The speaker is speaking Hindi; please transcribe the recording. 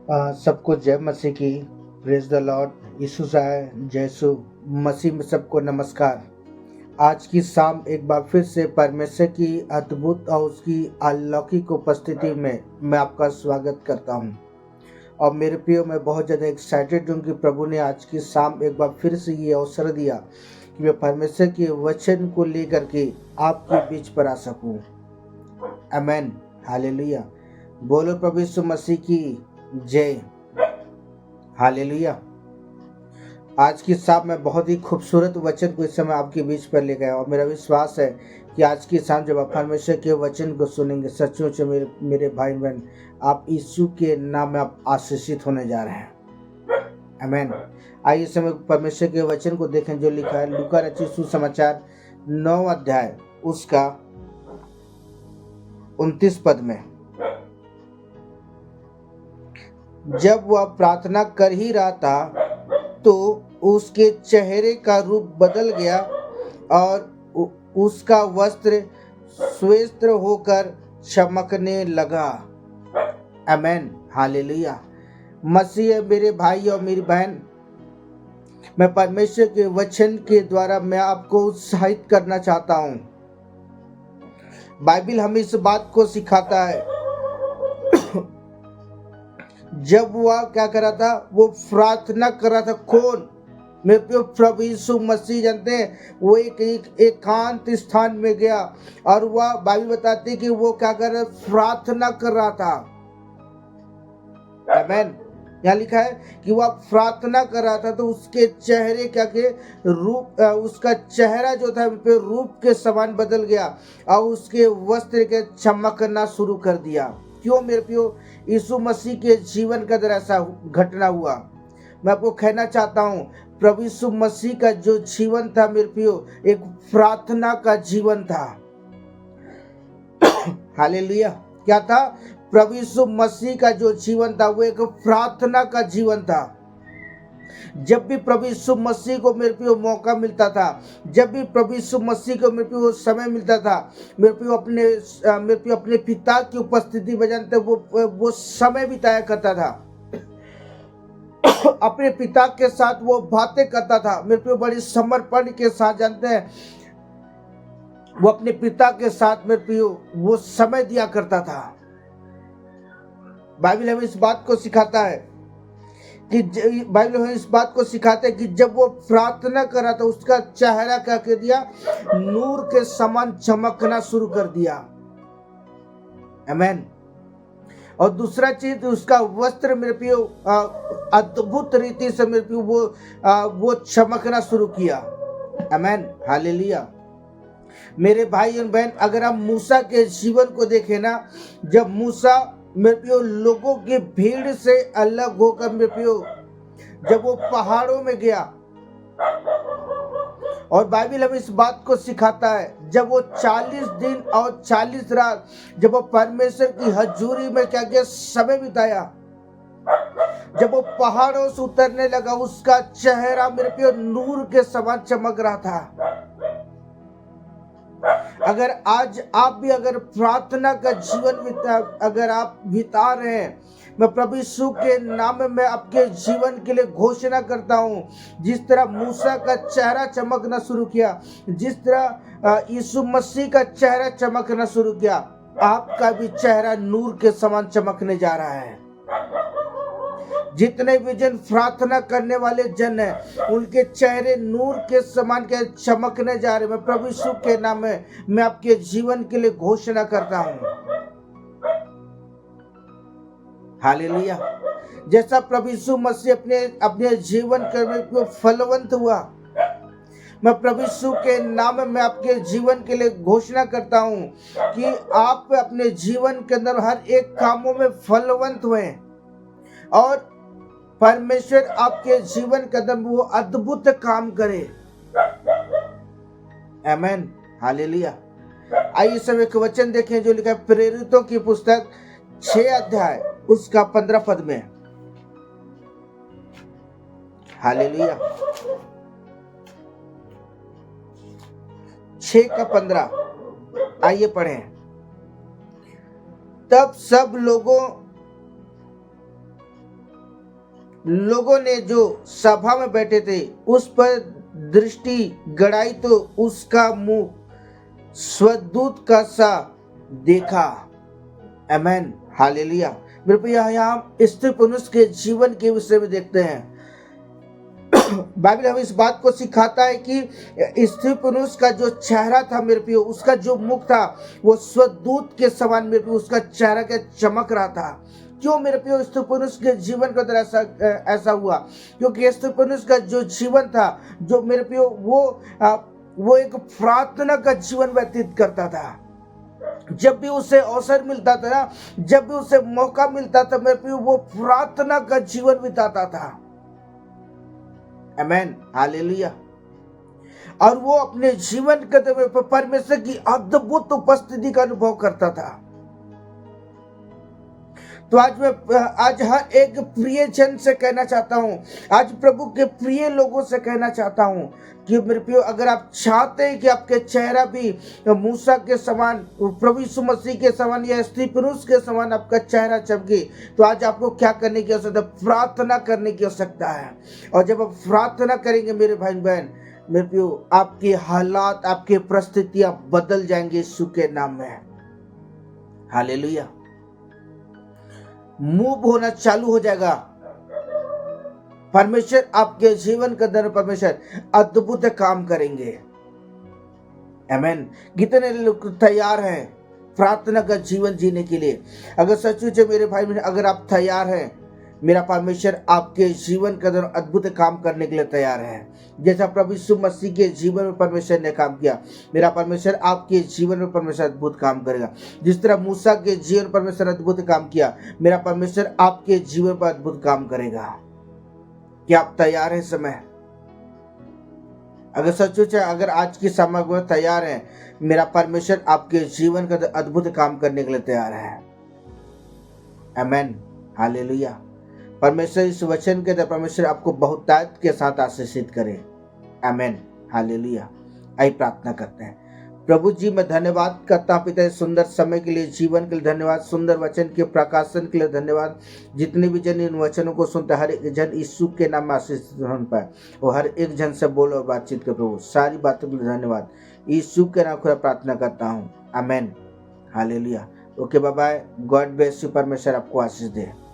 सबको जय मसीह की। Praise the Lord. यीशु आए जयसु मसीह में सबको नमस्कार। आज की शाम एक बार फिर से परमेश्वर की अद्भुत और उसकी अलौकिक उपस्थिति में मैं आपका स्वागत करता हूं। और मेरे प्रियो, मैं बहुत ज़्यादा एक्साइटेड हूँ कि प्रभु ने आज की शाम एक बार फिर से ये अवसर दिया कि मैं परमेश्वर के वचन को लेकर के आपके बीच पर आ सकूं। आमेन, हालेलुया। बोलो प्रभु यीशु मसीह की जय। हालेलुया। आज की शाम में बहुत ही खूबसूरत वचन को इस समय आपके बीच पर ले गया और मेरा विश्वास है कि आज की शाम जब आप परमेश्वर के वचन को सुनेंगे, सच्चों से मेरे भाई बहन, आप यीशु के नाम में आप आशीषित होने जा रहे हैं। आमीन। आइए इस समय परमेश्वर के वचन को देखें जो लिखा है लूका रचित सुसमाचार 9 अध्याय उसका 29 पद में। जब वह प्रार्थना कर ही रहा था तो उसके चेहरे का रूप बदल गया और उसका वस्त्र श्वेत होकर चमकने लगा। आमीन, हालेलुया। मसीह मेरे भाई और मेरी बहन, मैं परमेश्वर के वचन के द्वारा मैं आपको उत्साहित करना चाहता हूँ। बाइबल हमें इस बात को सिखाता है। जब वह क्या कर रहा था, वो प्रार्थना कर रहा था। कौन? मेरे प्रिय प्रभु यीशु मसीह। जानते हैं, वो एक एकांत स्थान में गया और वह बाइबल बताती है कि वो क्या कर रहा, प्रार्थना कर रहा था। आमीन। यहाँ लिखा है कि वह प्रार्थना कर रहा था तो उसके चेहरे क्या के रूप, उसका चेहरा जो था रूप के समान बदल गया और उसके वस्त्र के चमकना शुरू कर दिया। क्यों मेरे प्रियो? यीशु मसीह के जीवन का अंदर ऐसा घटना हुआ। मैं आपको कहना चाहता हूँ, प्रभु यीशु मसीह का जो जीवन था मेरे प्रियो, एक प्रार्थना का जीवन था। हालेलुया। क्या था? प्रभु यीशु मसीह का जो जीवन था वो एक प्रार्थना का जीवन था। जब भी प्रभु यीशु मसीह को मेरे प्रियो मौका मिलता था, जब भी प्रभु यीशु मसीह को मेरे प्रियो समय मिलता था, मेरे प्रियो अपने पिता की उपस्थिति में, जानते वो समय बिताया करता था। अपने पिता के साथ वो बातें करता था मेरे प्रियो बड़ी समर्पण के साथ। जानते हैं, वो अपने पिता के साथ मेरे प्रियो वो समय दिया करता था। बाइबल हमें इस बात को सिखाता है कि जब वो प्रार्थना कर रहा था उसका चेहरा क्या कर दिया, नूर के समान चमकना शुरू कर दिया। आमीन। और दूसरा चीज, उसका वस्त्र मेरे प्रियो अद्भुत रीति से मेरे प्रियो वो चमकना शुरू किया। आमीन, हालेलुया। मेरे भाई और बहन, अगर हम मूसा के जीवन को देखें ना, जब मूसा मेरे प्रियो लोगों की भीड़ से अलग होकर मेरे प्रियो जब वो पहाड़ों में गया, और बाइबल हमें इस बात को सिखाता है, जब वो 40 दिन और 40 रात जब वो परमेश्वर की हजूरी में क्या किया, समय बिताया, जब वो पहाड़ों से उतरने लगा, उसका चेहरा मेरे प्रियो नूर के समान चमक रहा था। अगर आज आप भी अगर प्रार्थना का जीवन अगर आप बिता रहे हैं, मैं प्रभु यीशु के नाम में आपके जीवन के लिए घोषणा करता हूं, जिस तरह मूसा का चेहरा चमकना शुरू किया, जिस तरह यीशु मसीह का चेहरा चमकना शुरू किया, आपका भी चेहरा नूर के समान चमकने जा रहा है। जितने भी जन प्रार्थना करने वाले जन हैं, उनके चेहरे नूर के समान के चमकने जा रहे हैं। मैं प्रभु यीशु के नाम में मैं आपके जीवन के लिए घोषणा करता हूं। हालेलुया। जैसा प्रभु यीशु मसीह अपने जीवन में फलवंत हुआ, मैं प्रभु यीशु के नाम में आपके जीवन के लिए घोषणा करता हूं कि आप अपने जीवन के अंदर हर एक कामों में फलवंत हुए और परमेश्वर आपके जीवन के अंदर वो अद्भुत काम करे। आमीन, हालेलुया। आइए सब एक वचन देखें जो लिखा है प्रेरितों की पुस्तक 6 अध्याय उसका 15 पद में। हालेलुया। 6 का 15 आइए पढ़ें। तब सब लोगों लोगों ने जो सभा में बैठे थे उस पर दृष्टि गड़ाई तो उसका मुंह स्वदूत का सा देखा। आमेन, हालेलुया। मेरे प्रिय, यहाँ हम स्तिफनुस के जीवन के विषय में देखते हैं। बाइबल हमें इस बात को सिखाता है कि स्तिफनुस का जो चेहरा था मेरे प्रियो, उसका जो मुख था वो स्वदूत के समान मेरे प्रियो उसका चेहरा के चमक रहा था। क्यों मेरे प्रियो स्तिफनुस के जीवन का तरह ऐसा हुआ? क्योंकि स्तिफनुस का जो जीवन था, जो मेरे प्रियो वो एक प्रार्थना का जीवन व्यतीत करता था। जब भी उसे अवसर मिलता था ना, जब भी उसे मौका मिलता था मेरे प्रियो, वो प्रार्थना का जीवन बिताता था। आमेन, हालेलुया। और वो अपने जीवन के परमेश्वर की अद्भुत उपस्थिति का अनुभव करता था। तो आज हर एक प्रिय जन से कहना चाहता हूं, आज प्रभु के प्रिय लोगों से कहना चाहता हूं कि मेरे प्रियो, अगर आप चाहते हैं कि आपके चेहरा भी मूसा के समान, प्रभु यीशु मसीह के समान या स्तिफनुस के समान आपका चेहरा चमके, तो आज आपको क्या करने की आवश्यकता? प्रार्थना करने की आवश्यकता है। और जब आप प्रार्थना करेंगे मेरे भाई बहन, मेरे प्रियो, आपके हालात, आपके परिस्थितियां बदल जाएंगे यीशु के नाम में। हालेलुया। मूव होना चालू हो जाएगा। परमेश्वर आपके जीवन के अंदर परमेश्वर अद्भुत काम करेंगे। आमेन। कितने लोग तैयार हैं प्रार्थना का जीवन जीने के लिए? अगर सचमुच मेरे भाई बहन, अगर आप तैयार हैं, मेरा परमेश्वर आपके जीवन के अंदर अद्भुत काम करने के लिए तैयार है। जैसा प्रभु यीशु मसीह के जीवन में परमेश्वर ने काम किया, मेरा परमेश्वर आपके जीवन में परमेश्वर अद्भुत काम करेगा। जिस तरह मूसा के जीवन में परमेश्वर अद्भुत काम किया, मेरा परमेश्वर आपके जीवन पर अद्भुत काम करेगा। क्या आप तैयार हैं? समय अगर सचमुच है, अगर आज की सामग्री में तैयार है, मेरा परमेश्वर आपके जीवन का अद्भुत काम करने के लिए तैयार है। आमेन, हालेलुया। परमेश्वर इस वचन के द्वारा परमेश्वर आपको बहुतायत के साथ आशीषित करे। आमेन, हालेलुया। आइए प्रार्थना करते हैं। प्रभु जी, मैं धन्यवाद करता हूं पिता, सुंदर समय के लिए, जीवन के लिए धन्यवाद, सुंदर वचन के प्रकाशन के लिए धन्यवाद। जितने भी जन इन वचनों को सुनते, हर एक जन यीशु के नाम में आशीषित हो पाए, और हर एक जन से बोलो और बातचीत कर। प्रभु सारी बातों के लिए धन्यवाद, यीशु के नाम खुदा प्रार्थना करता हूँ। Amen, hallelujah. Okay, bye bye. God bless you. परमेश्वर आपको आशीष दे।